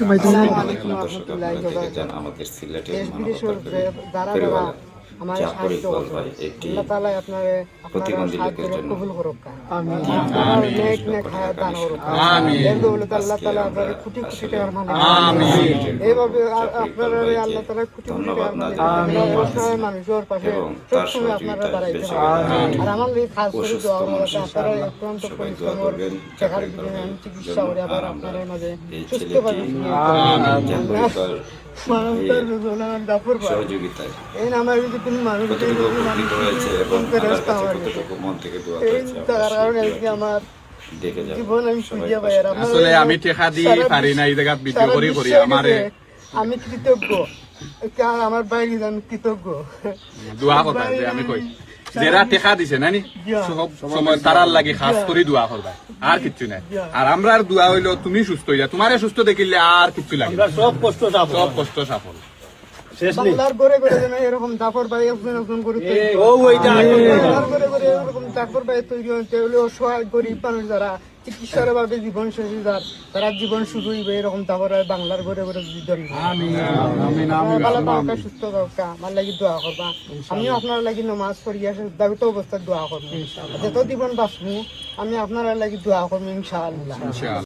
একটু মাইক্রোফোন আমাদের সিলেটের দেশ বিদেশের যারা যারা আমার সাহায্য করবেন আল্লাহ তাআলা আপনার প্রতিবন্ধী লোকের সাহায্য জন্য কবুল করুক। আমিন আমিন। নেক নেক হায়াত দান করুক। আমিন। এর দৌলত আল্লাহ তাআলা আপনাকে কোটি কোটি টাকার মালিক। আমিন। এইভাবে আপনারা আল্লাহ তাআলা কোটি কোটি টাকার মালিক। অসহায় মানুষের পাশে সবসময় আপনারা দাঁড়াইতে হবে। আর আমার এই খাস করে দোয়া করবো আপনারা অত্যন্ত পরিশ্রমের টাকার বিনিময়ে আমি চিকিৎসা করে আবার আপনাদের মাঝে সুস্থভাবে মানবতার রোজনার দাপর সহযোগিতায় এই নামে যদি কোনো মানুষ কতটুকু উপকৃত হয়েছে এবং আল্লাহর কাছে কতটুকু মন থেকে দোয়া এই করেছে তার কারণে আজকে আমার দেখে যাবেন। জীবন আমি খুঁজে পাই আর আপনারা আসলে আমি টেকা দিয়ে পারি না এই জায়গা ভিডিও সারা করি বিশ্বে আমারে আমি কৃতজ্ঞ আমার বাইরে যান কৃতজ্ঞ দোয়া কথা যে আমি কই যারা টেকা দিছে নানি সব সময় তারার লাগি খাস করে দোয়া করবা আর কিচ্ছু নাই। আর আমরা দোয়া হইলো তুমি সুস্থ হইলা, তোমারে সুস্থ দেখিলে আর কিচ্ছু লাগে না। সব কষ্ট যাবো সব কষ্ট সাফল। বাংলার ঘরে ঘরে যেন এরকম দাপর ভাই একজন একজন করে তৈরি হয়। ও ওইটা বাংলার ঘরে ঘরে এরকম দাপর ভাই তৈরি হতে হলে অসহায় গরিব মানুষ যারা চিকিৎসার ভাবে জীবন শেষে যার তারা জীবন শুরু হইবে এরকম দাপর ভাই বাংলার ঘরে ঘরে জীবন ভালো কাউকে সুস্থ কাউকে আমার লাগি দোয়া করবা। আমিও আপনার লাগি নমাজ পড়ি আসে দাবিত অবস্থায় দোয়া করবো। যত জীবন বাঁচবো আমি আপনার লাগি দোয়া করবো ইনশাআল্লাহ।